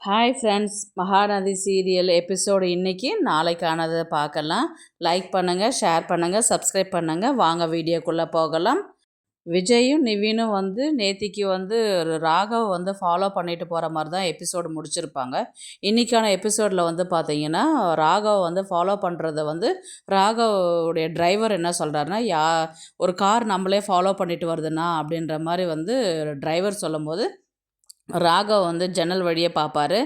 Hi friends, Mahanadi serial episode இன்றைக்கி நாளைக்கானதை பார்க்கலாம். Like பண்ணுங்கள், ஷேர் பண்ணுங்கள், சப்ஸ்கிரைப் பண்ணுங்கள். வாங்க வீடியோக்குள்ளே போகலாம். விஜயும் நிவினும் நேத்திக்கு ராகவ் ஃபாலோ பண்ணிட்டு போகிற மாதிரி தான் எபிசோடு முடிச்சிருப்பாங்க. இன்றைக்கான எபிசோடில் பார்த்தீங்கன்னா ராகவ் ஃபாலோ பண்ணுறத ராகவுடைய டிரைவர் என்ன சொல்கிறாருன்னா, ஒரு கார் நம்மளே ஃபாலோ பண்ணிட்டு வருதுண்ணா அப்படின்ற மாதிரி டிரைவர் சொல்லும்போது ராகவ் ஜன்னல் வழியே பார்ப்பாரு.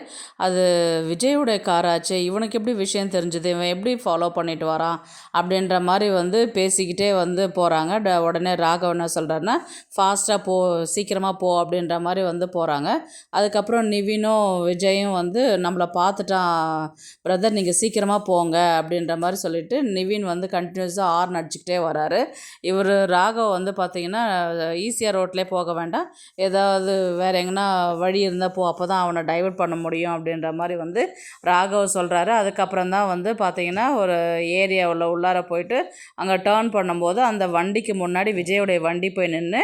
அது விஜயோடைய காராச்சு, இவனுக்கு எப்படி விஷயம் தெரிஞ்சுது, இவன் எப்படி ஃபாலோ பண்ணிட்டு வரான் அப்படின்ற மாதிரி பேசிக்கிட்டே போகிறாங்க. உடனே ராகவ் என்ன சொல்கிறாருன்னா, ஃபாஸ்ட்டாக போ, சீக்கிரமாக போ அப்படின்ற மாதிரி போகிறாங்க. அதுக்கப்புறம் நிவினும் விஜயும் நம்மளை பார்த்துட்டான் பிரதர், நீங்கள் சீக்கிரமாக போங்க அப்படின்ற மாதிரி சொல்லிவிட்டு நிவின் கண்டினியூஸாக ஹார்ன் அடிச்சுக்கிட்டே வராரு. இவர் ராகவ் பார்த்தீங்கன்னா ஈஸியாக ரோட்லேயே போக வேண்டாம், ஏதாவது வேறு எங்கன்னா வழி இருந்தால் போ, அப்போ தான் அவனை டைவர்ட் பண்ண முடியும் அப்படின்ற மாதிரி ராகவ் சொல்கிறாரு. அதுக்கப்புறம் தான் பார்த்திங்கன்னா ஒரு ஏரியாவில் உள்ளார போயிட்டு அங்கே டேர்ன் பண்ணும்போது அந்த வண்டிக்கு முன்னாடி விஜயோடைய வண்டி போய் நின்று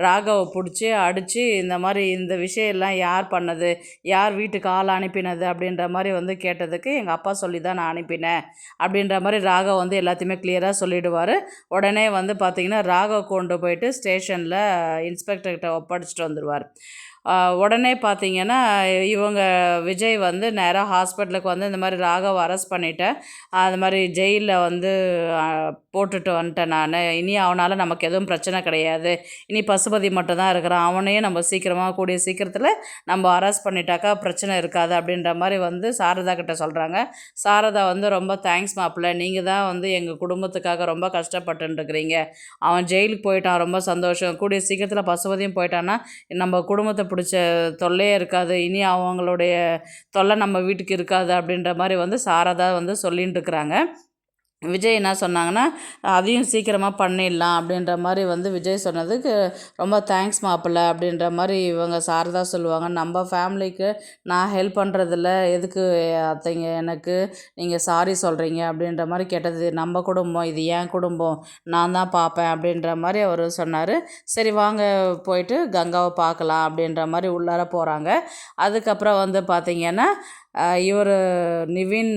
ராகவை பிடிச்சி அடித்து, இந்த மாதிரி இந்த விஷயம்லாம் யார் பண்ணது, யார் வீட்டுக்கு ஆள் அனுப்பினது அப்படின்ற மாதிரி கேட்டதுக்கு எங்கள் அப்பா சொல்லி தான் நான் அனுப்பினேன் அப்படின்ற மாதிரி ராகவ் எல்லாத்தையுமே கிளியராக சொல்லிவிடுவார். உடனே பார்த்திங்கன்னா ராகவ் கொண்டு போயிட்டு ஸ்டேஷனில் இன்ஸ்பெக்டர்கிட்ட ஒப்படைச்சிட்டு வந்துடுவார். உடனே பார்த்திங்கன்னா இவங்க விஜய் நேராக ஹாஸ்பிட்டலுக்கு இந்த மாதிரி ராகவ் அரெஸ்ட் பண்ணிட்டேன், அது மாதிரி ஜெயிலில் போட்டுட்டு வந்துட்டேன் நான், இனி அவனால் நமக்கு எதுவும் பிரச்சனை கிடையாது, இனி பசுபதி மட்டும் தான் இருக்கிறான், அவனையும் நம்ம சீக்கிரமாக கூடிய சீக்கிரத்தில் நம்ம அரெஸ்ட் பண்ணிட்டாக்கா பிரச்சனை இருக்காது அப்படின்ற மாதிரி சாரதா கிட்ட சொல்கிறாங்க. சாரதா ரொம்ப தேங்க்ஸ் மாப்பிள்ள, நீங்கள் தான் எங்கள் குடும்பத்துக்காக ரொம்ப கஷ்டப்பட்டுருக்கிறீங்க, அவன் ஜெயிலுக்கு போயிட்டான், ரொம்ப சந்தோஷம், கூடிய சீக்கிரத்தில் பசுபதியும் போயிட்டான்னா நம்ம குடும்பத்தை பிடிச்ச தொல்லையே இருக்காது, இனி அவங்களுடைய தொல்லை நம்ம வீட்டுக்கு இருக்காது அப்படின்ற மாதிரி சாரதா சொல்லின்னு இருக்கிறாங்க. விஜய் என்ன சொன்னாங்கன்னா, அதையும் சீக்கிரமாக பண்ணிடலாம் அப்படின்ற மாதிரி விஜய் சொன்னதுக்கு ரொம்ப தேங்க்ஸ் மாப்பிள்ள அப்படின்ற மாதிரி இவங்க சாரதா சொல்லுவாங்க. நம்ம ஃபேமிலிக்கு நான் ஹெல்ப் பண்ணுறதில்ல, எதுக்கு அத்தைங்க எனக்கு நீங்கள் சாரி சொல்கிறீங்க அப்படின்ற மாதிரி கேட்டது, நம்ம குடும்பம் இது, என் குடும்பம், நான் தான் பார்ப்பேன் அப்படின்ற மாதிரி அவர் சொன்னார். சரி வாங்க போயிட்டு கங்காவை பார்க்கலாம் அப்படின்ற மாதிரி உள்ளார போகிறாங்க. அதுக்கப்புறம் பார்த்திங்கன்னா இவர் நிவின்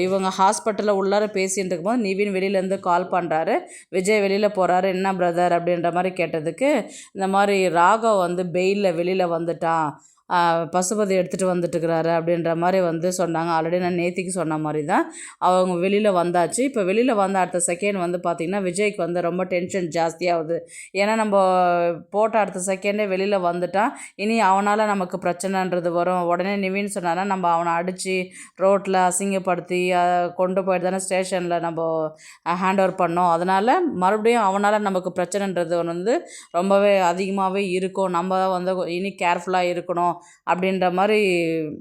இவங்க ஹாஸ்பிட்டலில் உள்ளார பேசிகிட்டு இருக்கும்போது நிவின் வெளியிலேருந்து கால் பண்ணுறாரு. விஜய் வெளியில் போகிறாரு, என்ன பிரதர் அப்படின்ற மாதிரி கேட்டதுக்கு, இந்த மாதிரி ராகவ் பெயிலில் வெளியில் வந்துட்டான், பசுபதி எடுத்துகிட்டு வந்துட்டுருக்கிறாரு அப்படின்ற மாதிரி சொன்னாங்க. ஆல்ரெடி நான் நேத்திக்கு சொன்ன மாதிரி தான் அவங்க வெளியில் வந்தாச்சு. இப்போ வெளியில் வந்த அடுத்த செகண்ட் பார்த்திங்கன்னா விஜய்க்கு ரொம்ப டென்ஷன் ஜாஸ்தியாகுது. ஏன்னா நம்ம போட்ட அடுத்த செகண்டே வெளியில் வந்துட்டான், இனி அவனால் நமக்கு பிரச்சனைன்றது வரும். உடனே நிவின் சொன்னான்னா, நம்ம அவனை அடித்து ரோட்டில் அசிங்கப்படுத்தி கொண்டு போயிட்டு தானே ஸ்டேஷனில் நம்ம ஹேண்ட் ஓவர் பண்ணோம், அதனால் மறுபடியும் அவனால் நமக்கு பிரச்சனைன்றது ரொம்பவே அதிகமாகவே இருக்கும், நம்ம இனி கேர்ஃபுல்லாக இருக்கணும் அப்படின்ற மாதிரி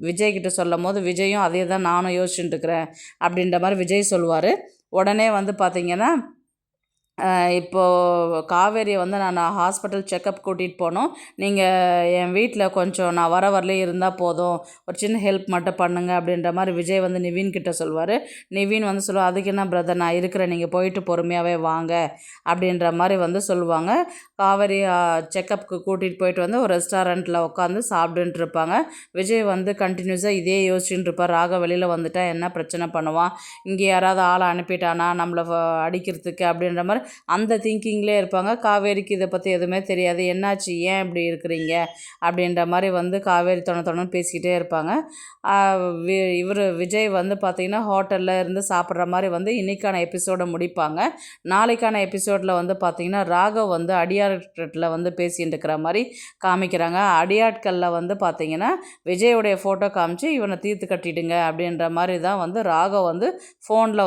விஜய்கிட்ட சொல்லும் போது விஜயும் அதே தான் நானும் யோசிச்சுட்டு இருக்கிறேன் அப்படின்ற மாதிரி விஜய் சொல்லுவார். உடனே பார்த்திங்கன்னா இப்போது காவேரியை நான் ஹாஸ்பிட்டல் செக்கப் கூட்டிகிட்டு போனோம், நீங்கள் என் வீட்டில் கொஞ்சம் நான் வரலே இருந்தால் போதும், ஒரு சின்ன ஹெல்ப் மட்டும் பண்ணுங்க அப்படின்ற மாதிரி விஜய் நிவின் கிட்ட சொல்லுவார். நிவின் சொல்லுவார், அதுக்கு என்ன பிரதர் நான் இருக்கிறேன், நீங்கள் போயிட்டு பொறுமையாகவே வாங்க அப்படின்ற மாதிரி சொல்லுவாங்க. காவேரி செக்கப்புக்கு கூட்டிகிட்டு போயிட்டு ஒரு ரெஸ்டாரண்ட்டில் உட்காந்து சாப்பிட்டுட்டு இருப்பாங்க. விஜய் கண்டினியூஸாக இதே யோசிச்சுட்டு இருப்பார், ராக வெளியில் வந்துட்டா என்ன பிரச்சனை பண்ணுவான், இங்கே யாராவது ஆளை அனுப்பிட்டானா நம்மளை அடிக்கிறதுக்கு அப்படின்ற மாதிரி அந்த திங்கிங்லேயே இருப்பாங்க. காவேரிக்கு இதை பற்றி எதுவுமே தெரியாது, என்னாச்சு ஏன் இப்படி இருக்கிறீங்க அப்படின்ற மாதிரி காவேரி தொணன்னு பேசிக்கிட்டே இருப்பாங்க. இவர் விஜய் பார்த்திங்கன்னா ஹோட்டலில் இருந்து சாப்பிட்ற மாதிரி இன்றைக்கான எபிசோடை முடிப்பாங்க. நாளைக்கான எபிசோடில் பார்த்திங்கன்னா ராகவ் அடியாட்களில் பேசிகிட்டு இருக்கிற மாதிரி காமிக்கிறாங்க. அடியாட்களில் பார்த்திங்கன்னா விஜயோடைய ஃபோட்டோ காமிச்சு இவனை தீர்த்து கட்டிடுங்க அப்படின்ற மாதிரி தான் ராகவ் ஃபோனில்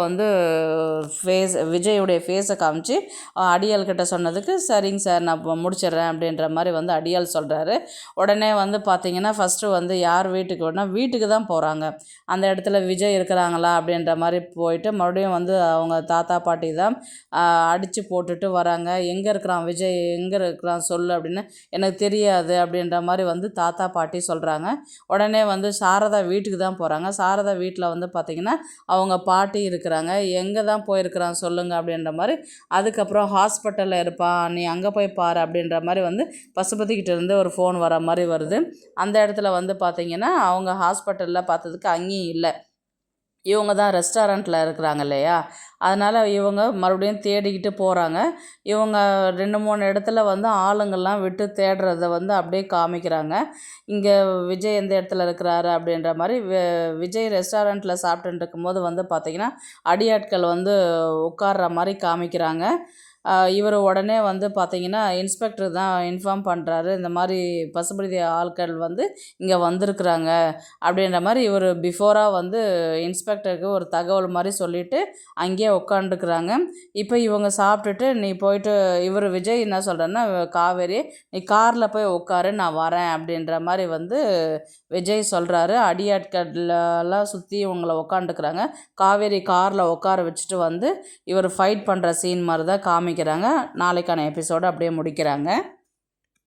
விஜயோடைய ஃபேஸை காமிச்சு அடியாள் கிட்ட சொன்னதுக்கு சரிங்க சார் நான் முடிச்சிடுறேன் அப்படின்ற மாதிரி அடியாள் சொல்கிறாரு. உடனே பார்த்திங்கன்னா ஃபஸ்ட்டு யார் வீட்டுக்கு வேணால் வீட்டுக்கு தான் போகிறாங்க. அந்த இடத்துல விஜய் இருக்கிறாங்களா அப்படின்ற மாதிரி போயிட்டு மறுபடியும் அவங்க தாத்தா பாட்டி தான் அடித்து போட்டுட்டு வராங்க. எங்கே இருக்கிறான் விஜய், எங்கே இருக்கிறான் சொல்லு அப்படின்னு, எனக்கு தெரியாது அப்படின்ற மாதிரி தாத்தா பாட்டி சொல்கிறாங்க. உடனே சாரதா வீட்டுக்கு தான் போகிறாங்க. சாரதா வீட்டில் பார்த்திங்கன்னா அவங்க பாட்டி இருக்கிறாங்க. எங்கே தான் போயிருக்கிறான் சொல்லுங்கள் அப்படின்ற மாதிரி அதுக்கப்புறம் ஹாஸ்பிட்டலில் இருப்பான், நீ அங்கே போய் பாரு அப்படின்ற மாதிரி வந்து பசுபதிக்கிட்ட இருந்து ஒரு ஃபோன் வர மாதிரி வருது. அந்த இடத்துல வந்து பார்த்திங்கன்னா அவங்க ஹாஸ்பிட்டலில் பார்த்ததுக்கு அங்கேயும் இல்லை. இவங்க தான் ரெஸ்டாரண்ட்டில் இருக்கிறாங்க இல்லையா, அதனால் இவங்க மறுபடியும் தேடிக்கிட்டு போகிறாங்க. இவங்க 2, 3 இடத்துல வந்து ஆளுங்கள்லாம் விட்டு தேடுறத வந்து அப்படியே காமிக்கிறாங்க. இங்கே விஜய் எந்த இடத்துல இருக்கிறாரு அப்படின்ற மாதிரி விஜய் ரெஸ்டாரண்ட்டில் சாப்பிட்டுட்டு இருக்கும்போது வந்து பார்த்திங்கன்னா அடியாட்கள் வந்து உட்கார்ற மாதிரி காமிக்கிறாங்க. இவர் உடனே வந்து பார்த்திங்கன்னா இன்ஸ்பெக்டர் தான் இன்ஃபார்ம் பண்ணுறாரு, இந்த மாதிரி பசுபதி ஆட்கள் வந்து இங்கே வந்திருக்குறாங்க அப்படின்ற மாதிரி இவர் பிஃபோராக வந்து இன்ஸ்பெக்டருக்கு ஒரு தகவல் மாதிரி சொல்லிவிட்டு அங்கேயே உட்காந்துருக்குறாங்க. இப்போ இவங்க சாப்பிட்டுட்டு நீ போயிட்டு இவர் விஜய் என்ன சொல்கிறேன்னா, காவேரி நீ காரில் போய் உட்காரு நான் வரேன் அப்படின்ற மாதிரி வந்து விஜய் சொல்கிறாரு. அடியாட்கள்லாம் சுற்றி இவங்கள உட்காந்துக்கிறாங்க. காவேரி காரில் உட்கார வச்சுட்டு வந்து இவர் ஃபைட் பண்ணுற சீன் மாதிரி தான் காமிக்கிறாங்க. நாளைக்கான எபிசோடு அப்படியே முடிக்கிறாங்க.